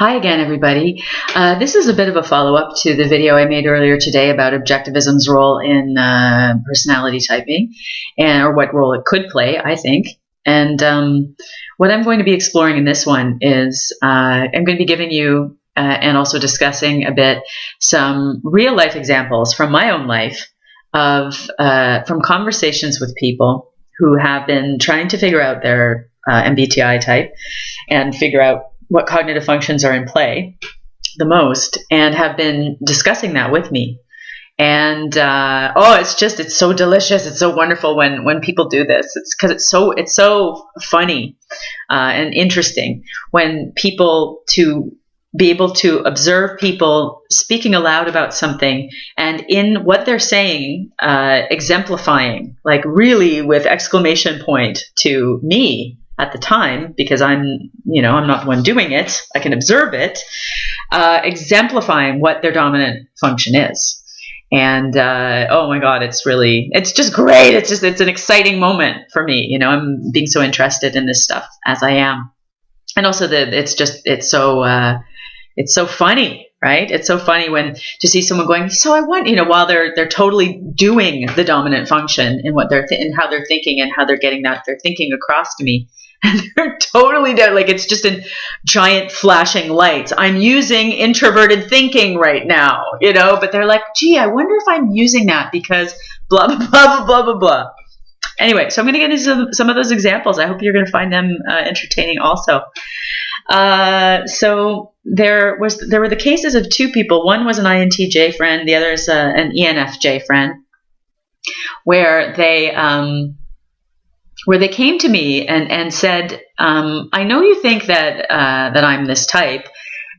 Hi again, everybody. This is a bit of a follow-up to the video I made earlier today about objectivism's role in personality typing, or what role it could play, I think. And what I'm going to be exploring in this one is I'm going to be giving you and also discussing a bit some real-life examples from my own life of from conversations with people who have been trying to figure out their MBTI type and figure out what cognitive functions are in play the most, and have been discussing that with me. And it's so delicious. It's so wonderful when people do this. It's because it's so funny and interesting when people to be able to observe people speaking aloud about something, and in what they're saying, exemplifying, like really with exclamation point to me at the time, because I'm not the one doing it. I can observe it, exemplifying what their dominant function is. And oh my God, it's just great. It's an exciting moment for me. I'm being so interested in this stuff as I am, and also it's so funny, right? It's so funny when to see someone going, so I want, while they're totally doing the dominant function in what and how they're thinking and how they're getting their thinking across to me. And they're totally dead. Like it's just in giant flashing lights. I'm using introverted thinking right now, but they're like, gee, I wonder if I'm using that because blah, blah, blah, blah, blah, blah. Anyway, so I'm going to get into some of those examples. I hope you're going to find them entertaining also. So there were the cases of two people. One was an INTJ friend. The other is an ENFJ friend, where they came to me and said, I know you think that I'm this type,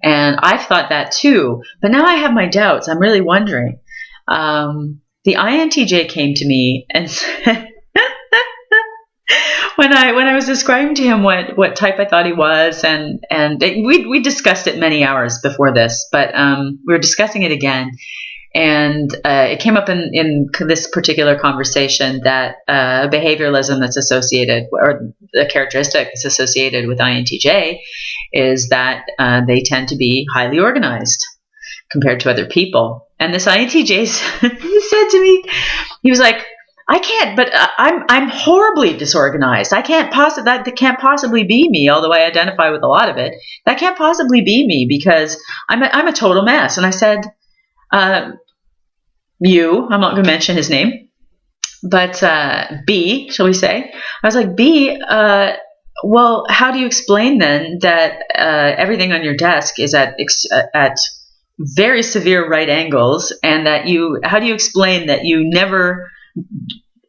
and I've thought that too, but now I have my doubts. I'm really wondering. The INTJ came to me and said, when I was describing to him what type I thought he was, and we discussed it many hours before this, but we were discussing it again. And it came up in this particular conversation that behavioralism that's associated, or the characteristic that's associated with INTJ, is that they tend to be highly organized compared to other people. And this INTJ, he said to me, he was like, I can't, but I'm horribly disorganized. That can't possibly be me, although I identify with a lot of it. That can't possibly be me because I'm a total mess. And I said, I'm not going to mention his name, but B, shall we say? I was like, B, well, how do you explain then that everything on your desk is at very severe right angles, and that how do you explain that you never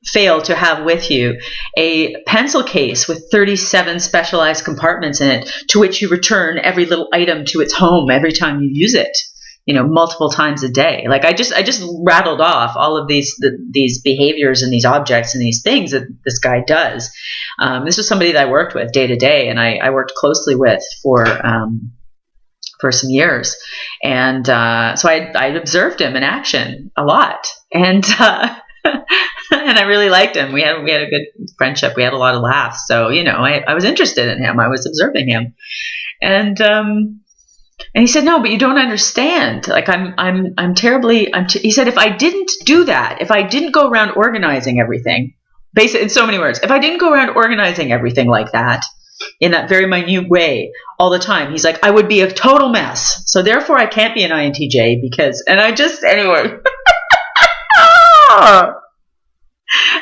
fail to have with you a pencil case with 37 specialized compartments in it, to which you return every little item to its home every time you use it? Multiple times a day. Like I just rattled off all of these behaviors and these objects and these things that this guy does. This was somebody that I worked with day to day, and I worked closely with for some years. And so I observed him in action a lot, and and I really liked him. We had a good friendship. We had a lot of laughs. So I was interested in him. I was observing him, and he said, no, but you don't understand. Like he said, if I didn't do that, if I didn't go around organizing everything, basically in so many words, if I didn't go around organizing everything like that, in that very minute way all the time, he's like, I would be a total mess. So therefore I can't be an INTJ anyway.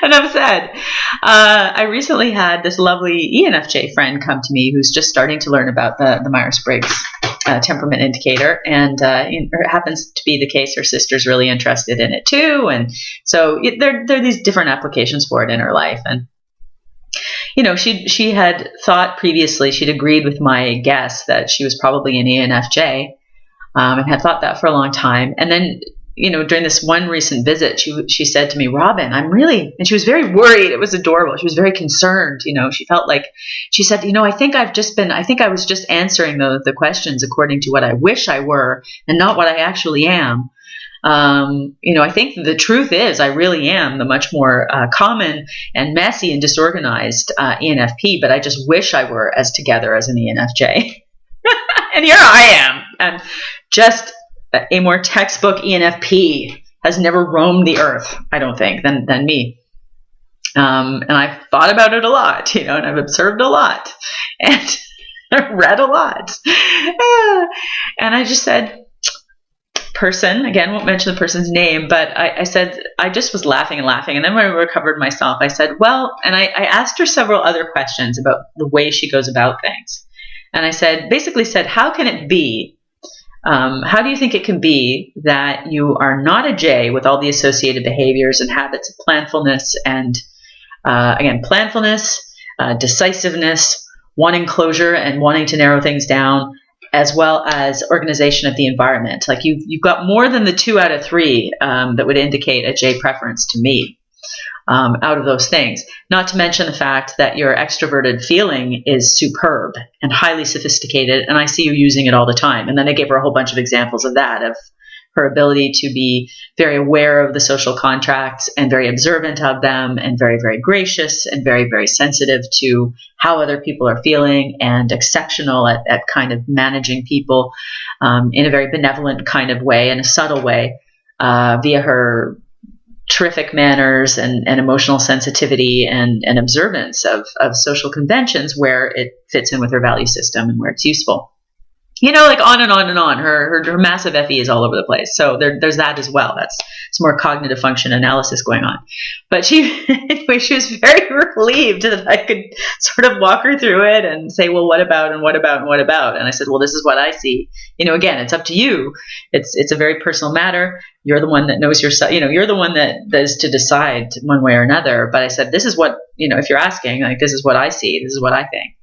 And I'm sad. I recently had this lovely ENFJ friend come to me who's just starting to learn about the Myers-Briggs temperament indicator, and it happens to be the case her sister's really interested in it too, and so there are these different applications for it in her life. And she had thought previously, she'd agreed with my guess that she was probably an ENFJ, and had thought that for a long time. And then during this one recent visit, she said to me, Robin, and she was very worried. It was adorable. She was very concerned. She felt like, she said, I think I was just answering the questions according to what I wish I were and not what I actually am. I think the truth is I really am the much more common and messy and disorganized ENFP, but I just wish I were as together as an ENFJ. And here I am, and just a more textbook ENFP has never roamed the earth, I don't think, than me. And I've thought about it a lot, and I've observed a lot, and read a lot. And I just said, person, again, won't mention the person's name, but I said, I just was laughing. And then when I recovered myself, I said, well, and I asked her several other questions about the way she goes about things. And I basically said, how can it be? How do you think it can be that you are not a J with all the associated behaviors and habits of planfulness and, decisiveness, wanting closure and wanting to narrow things down, as well as organization of the environment? Like you've got more than the 2 out of 3 that would indicate a J preference to me out of those things. Not to mention the fact that your extroverted feeling is superb and highly sophisticated, and I see you using it all the time. And then I gave her a whole bunch of examples of that, of her ability to be very aware of the social contracts and very observant of them and very, very gracious and very, very sensitive to how other people are feeling and exceptional at kind of managing people in a very benevolent kind of way, in a subtle way, via her terrific manners and emotional sensitivity and observance of social conventions where it fits in with her value system and where it's useful. Like on and on and on. Her massive FE is all over the place. So there's that as well. That's some more cognitive function analysis going on. But she was very relieved that I could sort of walk her through it and say, well, what about and what about and what about? And I said, well, this is what I see. Again, it's up to you. It's a very personal matter. You're the one that knows yourself. You're the one that is to decide one way or another. But I said, this is what, if you're asking, like, this is what I see. This is what I think.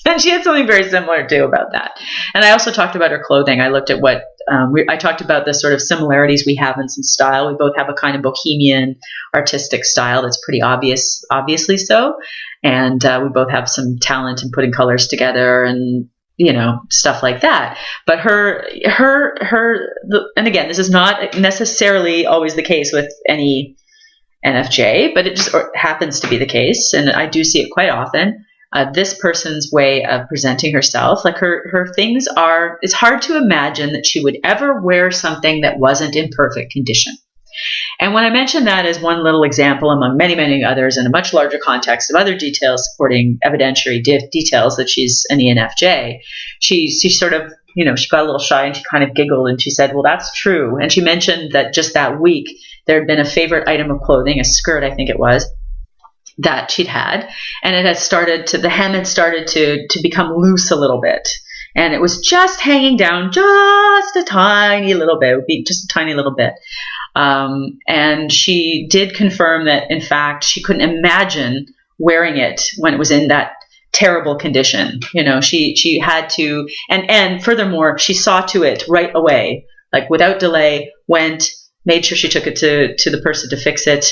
And she had something very similar too about that. And I also talked about her clothing. I looked at what I talked about the sort of similarities we have in some style. We both have a kind of bohemian artistic style that's pretty obviously so. And we both have some talent in putting colors together and stuff like that. But and again, this is not necessarily always the case with any NFJ, but it just happens to be the case, and I do see it quite often. This person's way of presenting herself, like her things are, it's hard to imagine that she would ever wear something that wasn't in perfect condition. And when I mention that as one little example among many, many others in a much larger context of other details supporting evidentiary details that she's an ENFJ, she sort of, she got a little shy and she kind of giggled and she said, well, that's true. And she mentioned that just that week there had been a favorite item of clothing, a skirt, I think it was, that she'd had, and the hem had started to become loose a little bit, and it was just hanging down just a tiny little bit. It would be just a tiny little bit. And she did confirm that, in fact, she couldn't imagine wearing it when it was in that terrible condition. She had to, and furthermore, she saw to it right away, like without delay, made sure she took it to the person to fix it,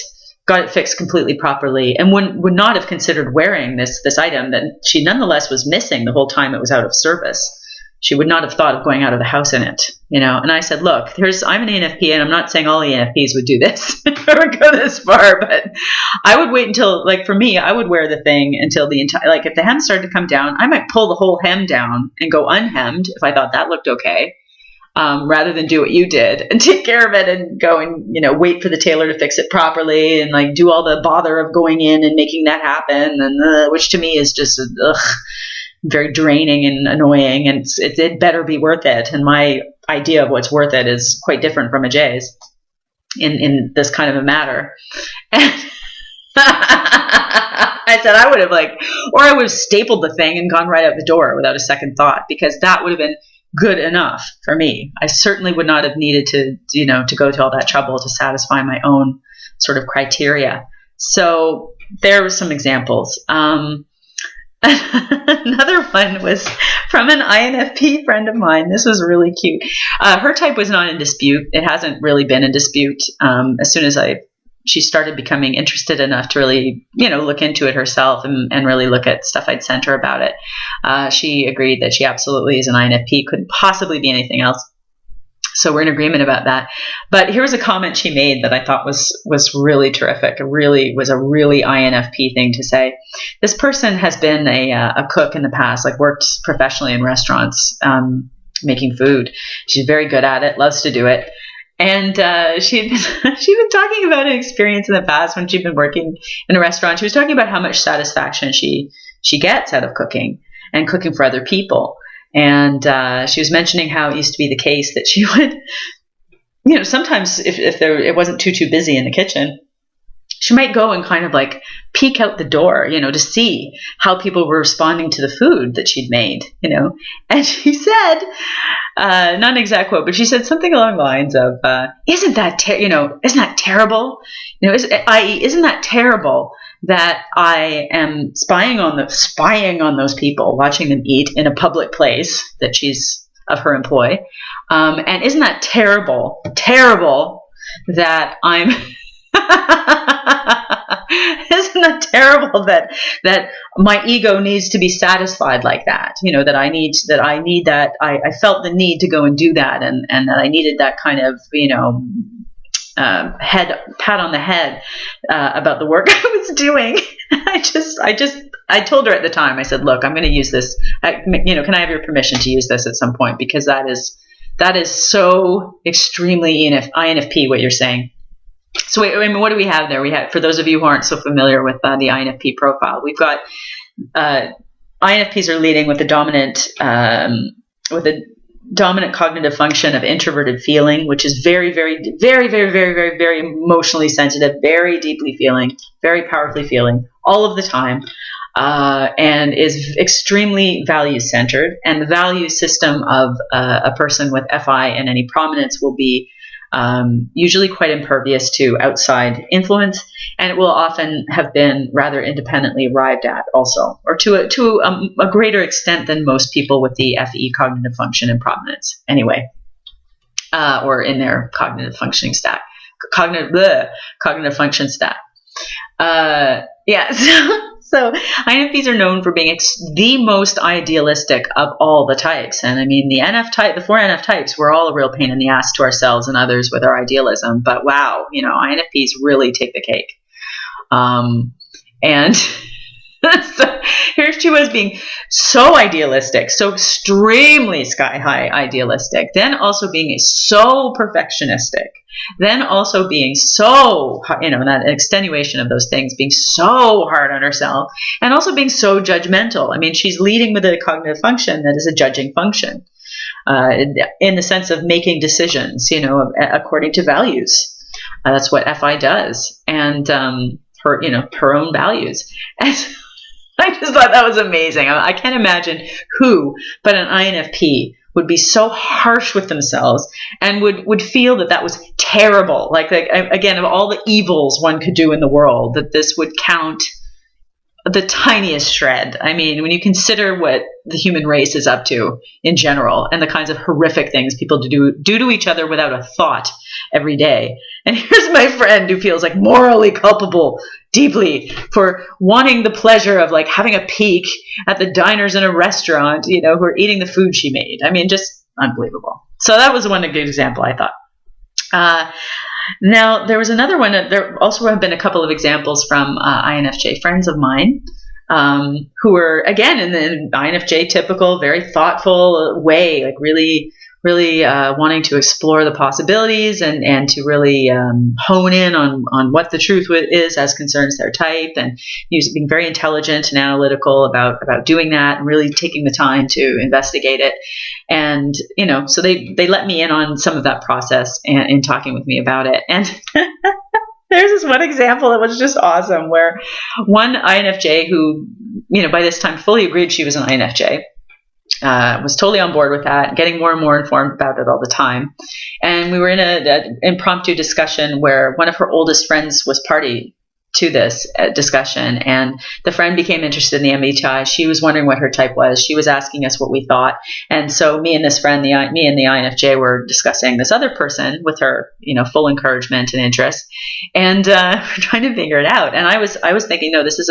got it fixed completely properly, and would not have considered wearing this item that she nonetheless was missing the whole time it was out of service. She would not have thought of going out of the house in it, And I said, look, I'm an ENFP, and I'm not saying all ENFPs would do this or would go this far, but I would wait until, like for me, I would wear the thing until the entire, like if the hem started to come down, I might pull the whole hem down and go unhemmed if I thought that looked okay. Rather than do what you did and take care of it and go and, wait for the tailor to fix it properly and like do all the bother of going in and making that happen. And which to me is just very draining and annoying, and it better be worth it. And my idea of what's worth it is quite different from a J's in this kind of a matter. And I said I would have stapled the thing and gone right out the door without a second thought, because that would have been good enough for me. I certainly would not have needed to go to all that trouble to satisfy my own sort of criteria. So there were some examples. Another one was from an INFP friend of mine. This was really cute. Her type was not in dispute. It hasn't really been in dispute. As soon as she started becoming interested enough to really, look into it herself and really look at stuff I'd sent her about it. She agreed that she absolutely is an INFP, couldn't possibly be anything else. So we're in agreement about that. But here was a comment she made that I thought was really terrific. It really was a really INFP thing to say. This person has been a cook in the past, like worked professionally in restaurants, making food. She's very good at it, loves to do it. And she'd been talking about an experience in the past when she'd been working in a restaurant. She was talking about how much satisfaction she gets out of cooking and cooking for other people. And she was mentioning how it used to be the case that she would, sometimes if it wasn't too busy in the kitchen, she might go and kind of like peek out the door, to see how people were responding to the food that she'd made, And she said, not an exact quote, but she said something along the lines of, isn't that terrible? Isn't that terrible that I am spying on those people, watching them eat in a public place that she's of her employ, and isn't that terrible that I'm isn't that terrible that my ego needs to be satisfied like that, that I felt the need to go and do that, and that I needed that kind of pat on the head about the work I was doing. I told her at the time, I said, look, I'm going to use this, can I have your permission to use this at some point, because that is so extremely INFP what you're saying. So what do we have there? We have, for those of you who aren't so familiar with the INFP profile, we've got INFPs are leading with the dominant cognitive function of introverted feeling, which is very, very, very, very, very, very, very emotionally sensitive, very deeply feeling, very powerfully feeling all of the time, and is extremely value-centered. And the value system of a person with FI and any prominence will be usually quite impervious to outside influence, and it will often have been rather independently arrived at also, or to a greater extent than most people with the FE cognitive function and prominence anyway, or in their cognitive functioning stack, cognitive function stack. So INFPs are known for being the most idealistic of all the types. And I mean, the four NF types, we're all a real pain in the ass to ourselves and others with our idealism. But wow, INFPs really take the cake. And so here she was being so idealistic, so extremely sky high idealistic, then also being so perfectionistic, then also being so, that extenuation of those things, being so hard on herself, and also being so judgmental. I mean, she's leading with a cognitive function that is a judging function, in the sense of making decisions, according to values. That's what FI does, and her own values. And I just thought that was amazing. I can't imagine who but an INFP would be so harsh with themselves and would feel that was terrible. Like again, of all the evils one could do in the world, that this would count the tiniest shred. I mean, when you consider what the human race is up to in general, and the kinds of horrific things people do to each other without a thought every day. And here's my friend who feels like morally culpable deeply for wanting the pleasure of like having a peek at the diners in a restaurant, who are eating the food she made. I mean, just unbelievable. So that was one good example, I thought. Now, there was another one. There also have been a couple of examples from INFJ friends of mine, who were, again, in the INFJ typical, very thoughtful way, like really wanting to explore the possibilities and to really hone in on what the truth is as concerns their type, and being very intelligent and analytical about doing that, and really taking the time to investigate it. And, so they let me in on some of that process in talking with me about it. And there's this one example that was just awesome, where one INFJ who, by this time fully agreed she was an INFJ, was totally on board with that, getting more and more informed about it all the time. And we were in an impromptu discussion where one of her oldest friends was party to this discussion, and the friend became interested in the MBTI. She was wondering what her type was. She was asking us what we thought. And so me and this friend, me and the INFJ, were discussing this other person with her, full encouragement and interest, and trying to figure it out. And I was thinking, no, this is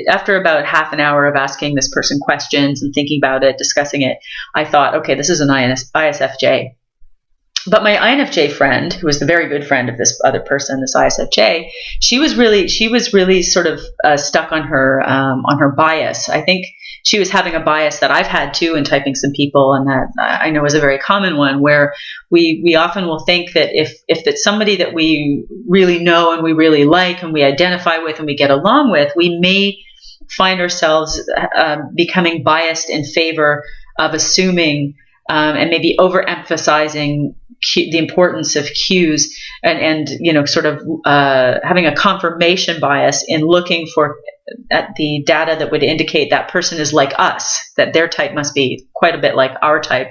after about half an hour of asking this person questions and thinking about it, discussing it, I thought, okay, this is an ISFJ. But my INFJ friend, who was the very good friend of this other person, this ISFJ, she was really sort of stuck on her bias. I think she was having a bias that I've had too in typing some people, and that I know is a very common one, where we often will think that if it's somebody that we really know and we really like and we identify with and we get along with, we may find ourselves becoming biased in favor of assuming and maybe overemphasizing the importance of cues, and sort of having a confirmation bias in looking for at the data that would indicate that person is like us, that their type must be quite a bit like our type,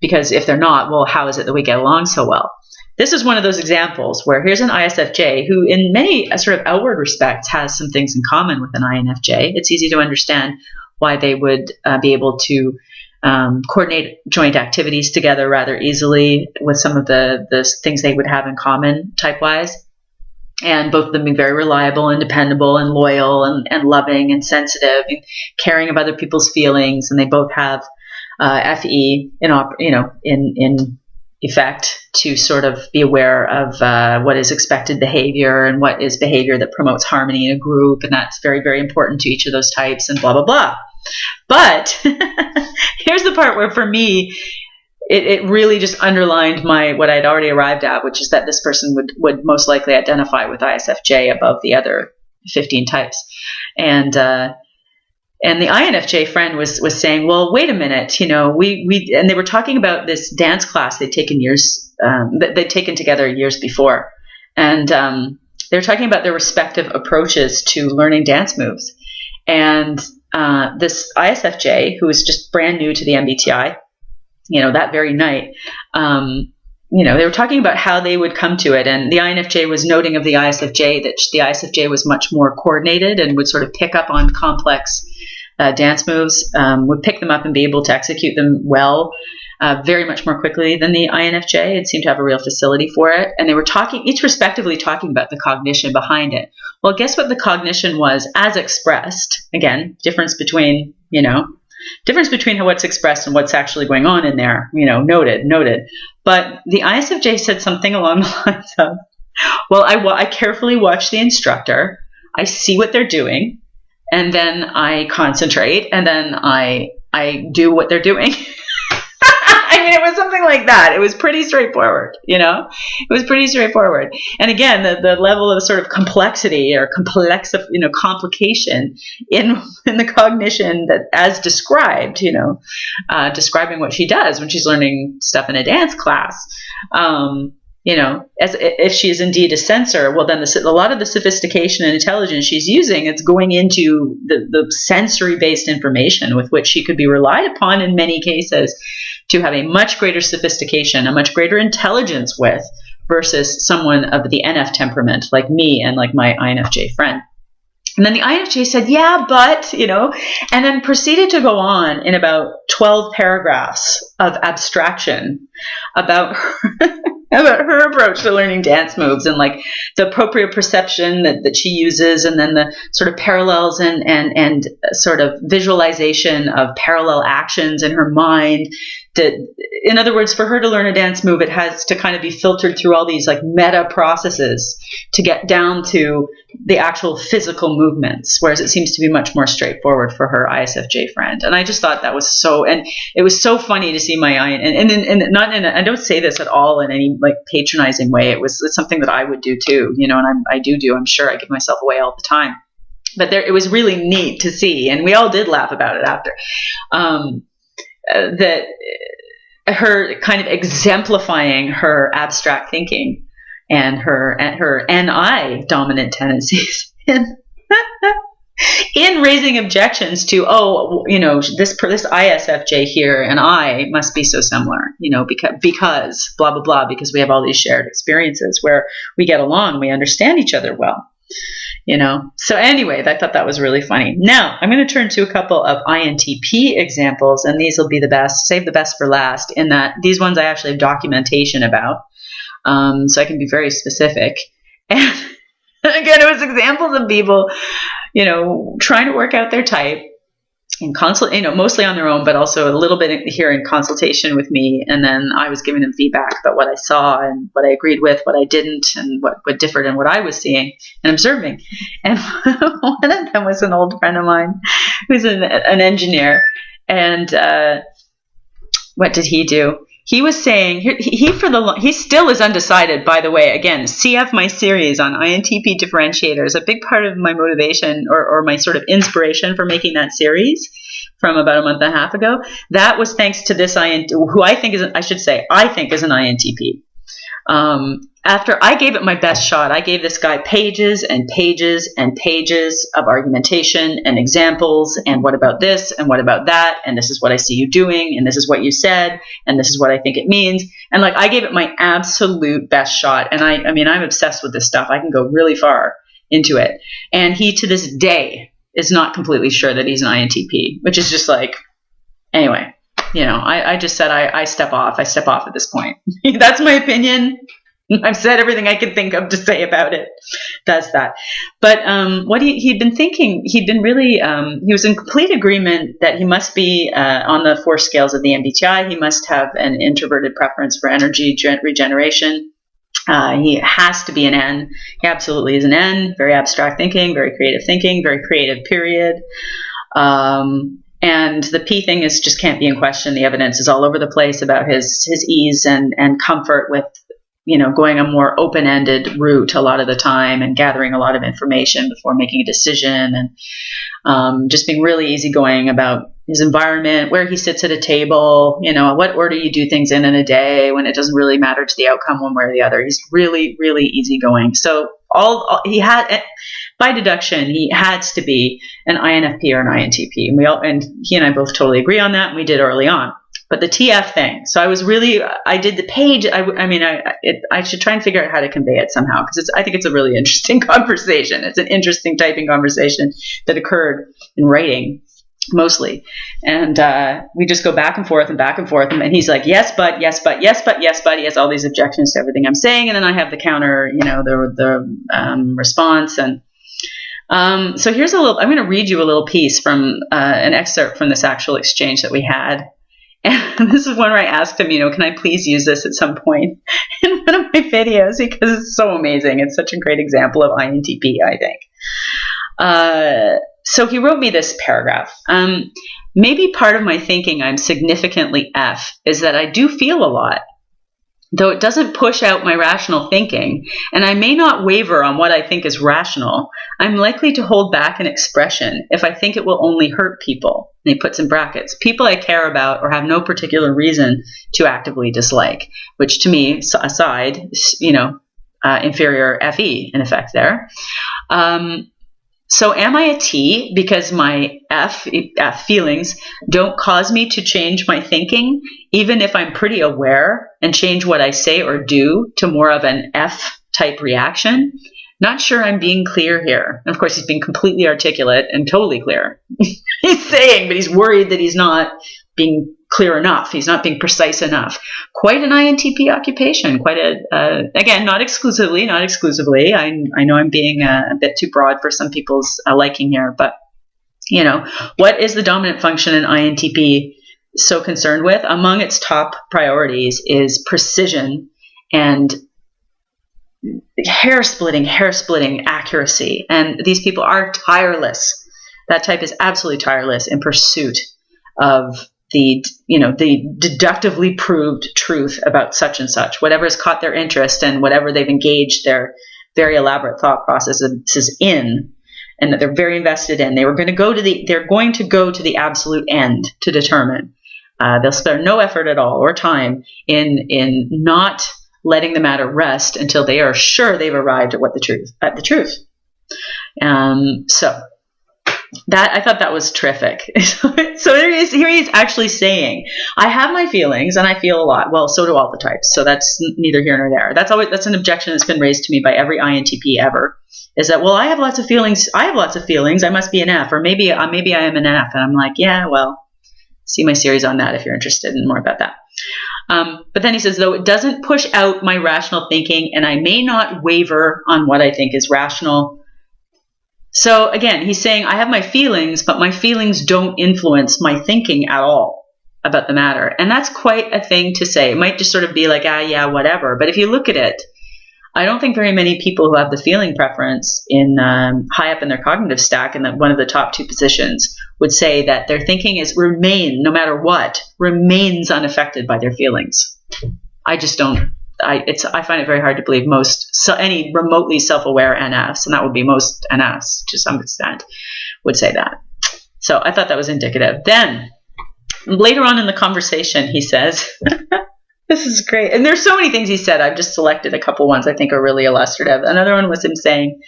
because if they're not, well, how is it that we get along so well? This is one of those examples where here's an ISFJ who in many sort of outward respects has some things in common with an INFJ. It's easy to understand why they would be able to coordinate joint activities together rather easily with some of the things they would have in common type-wise. And both of them being very reliable and dependable and loyal and loving and sensitive and caring of other people's feelings. And they both have FE in effect to sort of be aware of what is expected behavior and what is behavior that promotes harmony in a group. And that's very, very important to each of those types and blah, blah, blah. But here's the part where for me, it really just underlined what I'd already arrived at, which is that this person would most likely identify with ISFJ above the other 15 types. And the INFJ friend was saying, well, wait a minute, and they were talking about this dance class they'd taken together years before. And they were talking about their respective approaches to learning dance moves. And this ISFJ, who was just brand new to the MBTI, that very night, they were talking about how they would come to it. And the INFJ was noting of the ISFJ that the ISFJ was much more coordinated and would sort of pick up on complex dance moves, would pick them up and be able to execute them well, very much more quickly than the INFJ. It seemed to have a real facility for it. And they were each respectively talking about the cognition behind it. Well, guess what the cognition was as expressed? Again, difference between what's expressed and what's actually going on in there, noted. But the ISFJ said something along the lines of, well, I carefully watch the instructor, I see what they're doing, and then I concentrate, and then I do what they're doing. I mean, it was something like that. It was pretty straightforward, It was pretty straightforward. And again, the level of sort of complexity or complication in the cognition that, as described, describing what she does when she's learning stuff in a dance class. As if she is indeed a sensor, well, then a lot of the sophistication and intelligence she's using, it's going into the sensory-based information with which she could be relied upon in many cases to have a much greater sophistication, a much greater intelligence with, versus someone of the NF temperament like me and like my INFJ friend. And then the INFJ said, yeah, but, and then proceeded to go on in about 12 paragraphs of abstraction about her approach to learning dance moves and like the appropriate perception that she uses, and then the sort of parallels and sort of visualization of parallel actions in her mind. In other words, for her to learn a dance move, it has to kind of be filtered through all these like meta processes to get down to the actual physical movements, whereas it seems to be much more straightforward for her ISFJ friend. And I just thought that was and it was so funny to see my and not in I don't say this at all in any like patronizing way. It's something that I would do too, and I do. I'm sure I give myself away all the time. But it was really neat to see, and we all did laugh about it after. That her kind of exemplifying her abstract thinking and her NI dominant tendencies in raising objections to, this ISFJ here and I must be so similar, because blah, blah, blah, because we have all these shared experiences where we get along, we understand each other well. So anyway, I thought that was really funny. Now I'm going to turn to a couple of INTP examples, and these will be the best, save the best for last, in that these ones I actually have documentation about, so I can be very specific. And again, it was examples of people, trying to work out their type, mostly on their own, but also a little bit here in consultation with me. And then I was giving them feedback about what I saw and what I agreed with, what I didn't, and what differed in what I was seeing and observing. And one of them was an old friend of mine who's an engineer. And what did he do? He was saying he still is undecided, by the way. Again, CF, my series on INTP differentiators, a big part of my motivation or my sort of inspiration for making that series from about a month and a half ago, that was thanks to this who I think is an INTP. After I gave it my best shot, I gave this guy pages and pages and pages of argumentation and examples and what about this and what about that and this is what I see you doing and this is what you said and this is what I think it means. And I gave it my absolute best shot. And I'm obsessed with this stuff. I can go really far into it. And he, to this day, is not completely sure that he's an INTP, which is just anyway, I just said I step off. I step off at this point. That's my opinion. I've said everything I could think of to say about it. That's that. But what he'd been thinking, he was in complete agreement that he must be on the 4 scales of the MBTI. He must have an introverted preference for energy regeneration. He has to be an N. He absolutely is an N. Very abstract thinking, very creative, period. And the P thing just can't be in question. The evidence is all over the place about his ease and comfort with going a more open-ended route a lot of the time and gathering a lot of information before making a decision and just being really easygoing about his environment, where he sits at a table, what order you do things in a day when it doesn't really matter to the outcome one way or the other. He's really, really easygoing. So he had, by deduction, he has to be an INFP or an INTP. And he and I both totally agree on that, and we did early on. But the TF thing. So I did the page. I should try and figure out how to convey it somehow, because I think it's a really interesting conversation. It's an interesting typing conversation that occurred in writing mostly. And we just go back and forth. And he's like, yes, but. He has all these objections to everything I'm saying. And then I have the counter, the response. And so here's I'm going to read you a little piece from an excerpt from this actual exchange that we had. And this is one where I asked him, can I please use this at some point in one of my videos, because it's so amazing. It's such a great example of INTP, I think. So he wrote me this paragraph. Maybe part of my thinking I'm significantly F is that I do feel a lot, though it doesn't push out my rational thinking, and I may not waver on what I think is rational. I'm likely to hold back an expression if I think it will only hurt people. And he puts in brackets, people I care about or have no particular reason to actively dislike, which to me, aside, inferior FE in effect there. So am I a T because my F feelings don't cause me to change my thinking, even if I'm pretty aware, and change what I say or do to more of an F type reaction? Not sure I'm being clear here. And of course, he's being completely articulate and totally clear. He's saying, but he's worried that he's not being clear enough. He's not being precise enough. Quite an INTP occupation. Quite again, not exclusively. I know I'm being a bit too broad for some people's liking here, but what is the dominant function in INTP so concerned with? Among its top priorities is precision and hair-splitting accuracy. And these people are tireless. That type is absolutely tireless in pursuit of the deductively proved truth about such and such, whatever has caught their interest and whatever they've engaged their very elaborate thought processes in, and that they're very invested in. They're going to go to the absolute end to determine. They'll spare no effort at all or time in not letting the matter rest until they are sure they've arrived at the truth. So that, I thought that was terrific. So here he is actually saying, I have my feelings and I feel a lot. Well, so do all the types. So that's neither here nor there. That's an objection that's been raised to me by every INTP ever, is that, well, I have lots of feelings. I must be an F, or maybe I am an F. And I'm like, yeah, well, see my series on that if you're interested in more about that. But then he says, though it doesn't push out my rational thinking and I may not waver on what I think is rational, So again, he's saying, I have my feelings, but my feelings don't influence my thinking at all about the matter. And that's quite a thing to say. It might just sort of be like, yeah, whatever. But if you look at it, I don't think very many people who have the feeling preference in high up in their cognitive stack, in one of the top two positions, would say that their thinking no matter what, remains unaffected by their feelings. I just don't. I find it very hard to believe any remotely self-aware NFs, and that would be most NFs to some extent, would say that. So I thought that was indicative. Then later on in the conversation, he says, this is great. And there's so many things he said. I've just selected a couple ones I think are really illustrative. Another one was him saying,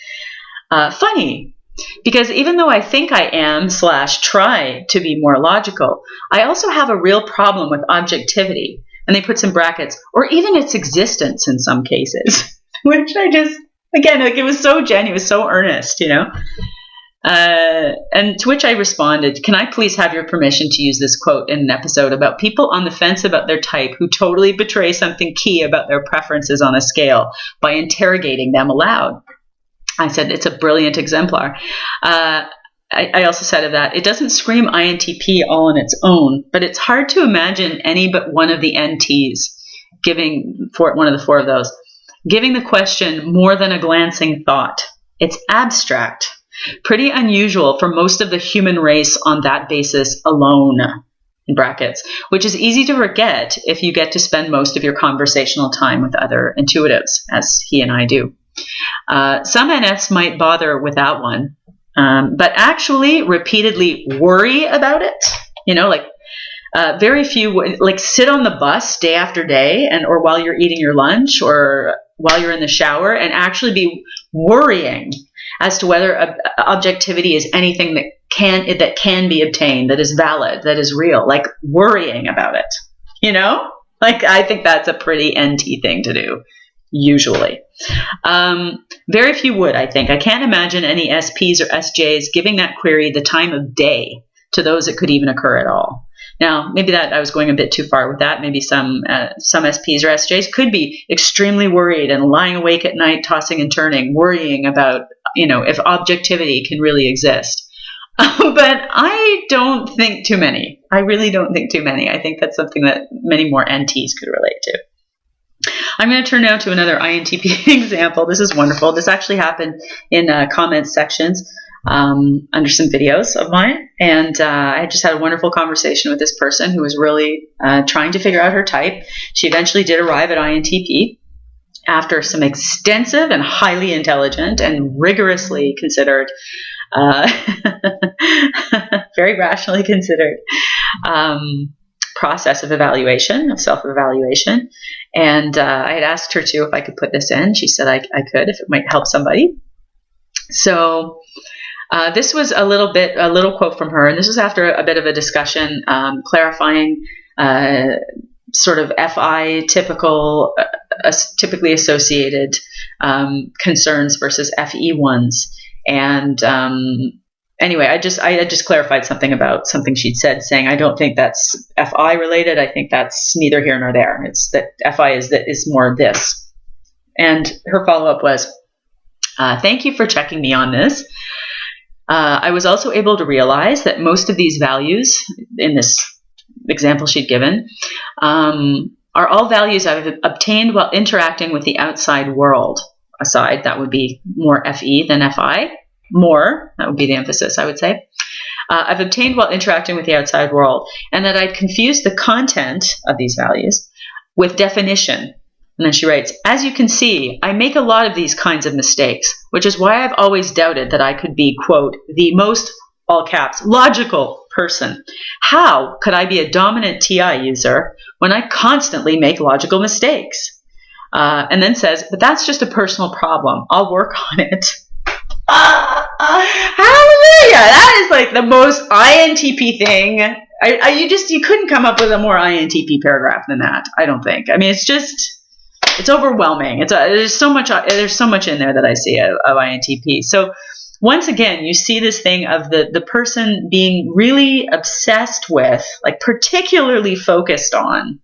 funny, because even though I think I am / try to be more logical, I also have a real problem with objectivity. And they put some brackets, or even its existence in some cases, which I just, again, like, it was so genuine, so earnest, you know? And to which I responded, can I please have your permission to use this quote in an episode about people on the fence about their type who totally betray something key about their preferences on a scale by interrogating them aloud? I said, it's a brilliant exemplar. I also said of that, it doesn't scream INTP all on its own, but it's hard to imagine any but one of the NTs one of the four of those, giving the question more than a glancing thought. It's abstract, pretty unusual for most of the human race on that basis alone, in brackets, which is easy to forget if you get to spend most of your conversational time with other intuitives, as he and I do. Some NFs might bother with that one. But actually repeatedly worry about it, very few, like, sit on the bus day after day or while you're eating your lunch or while you're in the shower and actually be worrying as to whether objectivity is anything that can be obtained, that is valid, that is real, like worrying about it, like, I think that's a pretty NT thing to do. Usually. Very few would, I think. I can't imagine any SPs or SJs giving that query the time of day to those that could even occur at all. Now, maybe that I was going a bit too far with that. Maybe some SPs or SJs could be extremely worried and lying awake at night, tossing and turning, worrying about, if objectivity can really exist. But I don't think too many. I really don't think too many. I think that's something that many more NTs could relate to. I'm going to turn now to another INTP example. This is wonderful. This actually happened in comments sections under some videos of mine. And I just had a wonderful conversation with this person who was really trying to figure out her type. She eventually did arrive at INTP after some extensive and highly intelligent and rigorously considered, very rationally considered process of self-evaluation. And I had asked her too if I could put this in. She said I could, if it might help somebody. So this was a little quote from her, and this was after a bit of a discussion, clarifying sort of FI typically associated concerns versus FE ones. And anyway, I just clarified something about something she'd said, saying I don't think that's FI related. I think that's neither here nor there. It's that FI is more this. And her follow-up was, thank you for checking me on this. I was also able to realize that most of these values in this example she'd given are all values I've obtained while interacting with the outside world. Aside, that would be more FE than FI. More, that would be the emphasis, I would say. I've obtained while interacting with the outside world, and that I'd confused the content of these values with definition. And then she writes, as you can see, I make a lot of these kinds of mistakes, which is why I've always doubted that I could be, quote, the most, all caps, logical person. How could I be a dominant TI user when I constantly make logical mistakes? And then says, but that's just a personal problem. I'll work on it. Hallelujah! That is like the most INTP thing. You couldn't come up with a more INTP paragraph than that. I don't think. I mean, it's overwhelming. There's so much in there that I see of INTP. So once again, you see this thing of the person being really obsessed with, like particularly focused on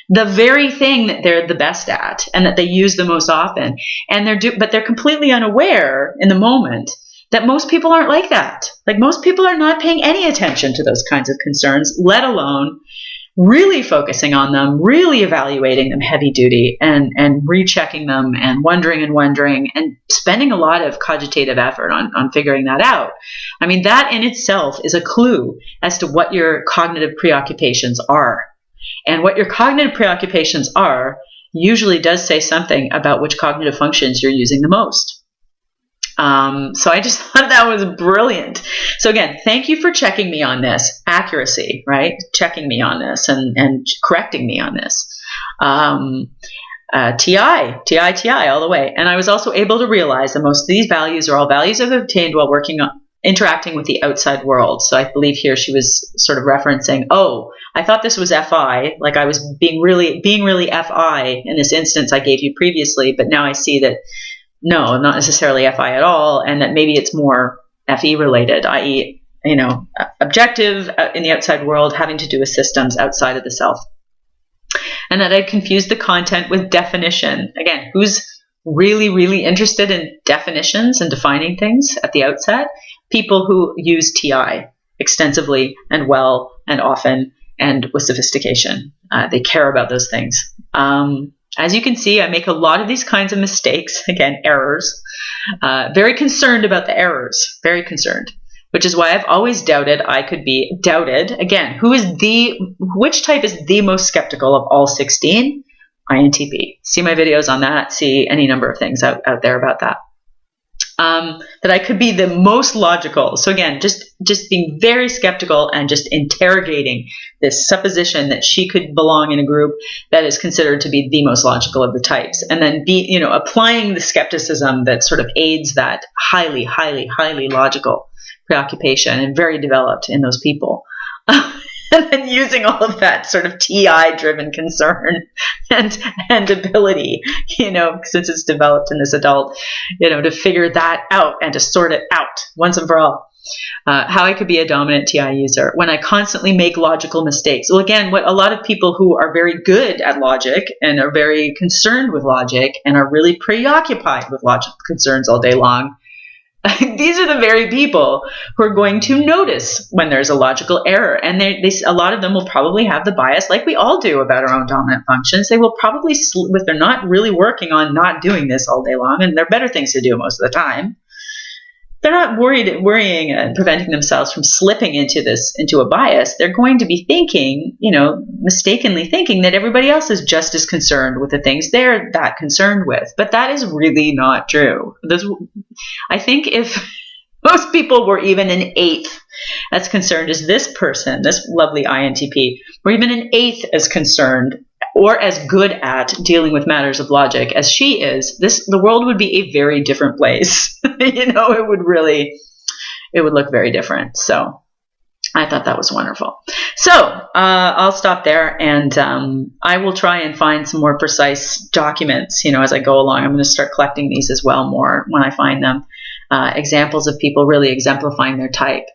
the very thing that they're the best at and that they use the most often. And but they're completely unaware in the moment that most people aren't like that. Like, most people are not paying any attention to those kinds of concerns, let alone really focusing on them, really evaluating them heavy duty, and rechecking them and wondering and spending a lot of cogitative effort on figuring that out. I mean, that in itself is a clue as to what your cognitive preoccupations are. And what your cognitive preoccupations are usually does say something about which cognitive functions you're using the most. So I just thought that was brilliant. So again, thank you for checking me on this. Accuracy, right? Checking me on this and correcting me on this. TI all the way. And I was also able to realize that most of these values are all values I've obtained while interacting with the outside world. So I believe here she was sort of referencing, oh, I thought this was FI, like I was being really FI in this instance I gave you previously, but now I see that no, not necessarily FI at all, and that maybe it's more FE related, i.e., objective in the outside world, having to do with systems outside of the self. And that I'd confused the content with definition. Again, who's really, really interested in definitions and defining things at the outset? People who use TI extensively and well and often and with sophistication. They care about those things. As you can see, I make a lot of these kinds of mistakes, again, errors. Very concerned about the errors, very concerned, which is why I've always doubted I could be doubted. Again, which type is the most skeptical of all 16? INTP. See my videos on that, see any number of things out there about that. That I could be the most logical. So again, just being very skeptical and just interrogating this supposition that she could belong in a group that is considered to be the most logical of the types, and then applying the skepticism that sort of aids that highly, highly, highly logical preoccupation and very developed in those people. And then using all of that sort of TI-driven concern and ability, since it's developed in this adult, to figure that out and to sort it out once and for all. How I could be a dominant TI user when I constantly make logical mistakes. Well, again, what a lot of people who are very good at logic and are very concerned with logic and are really preoccupied with logical concerns all day long, these are the very people who are going to notice when there's a logical error. And a lot of them will probably have the bias, like we all do about our own dominant functions. They will probably, if they're not really working on not doing this all day long, and there are better things to do most of the time, they're not worrying and preventing themselves from slipping into a bias. They're going to be thinking, mistakenly thinking that everybody else is just as concerned with the things they're that concerned with. But that is really not true. I think if most people were even an eighth as concerned as this person, this lovely INTP, or even an eighth as concerned or as good at dealing with matters of logic as she is, the world would be a very different place. It would look very different. So I thought that was wonderful. So I'll stop there, and I will try and find some more precise documents, as I go along. I'm going to start collecting these as well more when I find them. Examples of people really exemplifying their type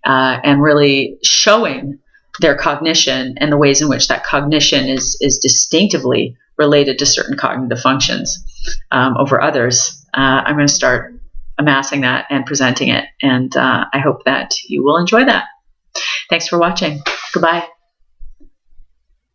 and really showing their cognition and the ways in which that cognition is distinctively related to certain cognitive functions over others. I'm going to start amassing that and presenting it, and I hope that you will enjoy that. Thanks for watching. Goodbye.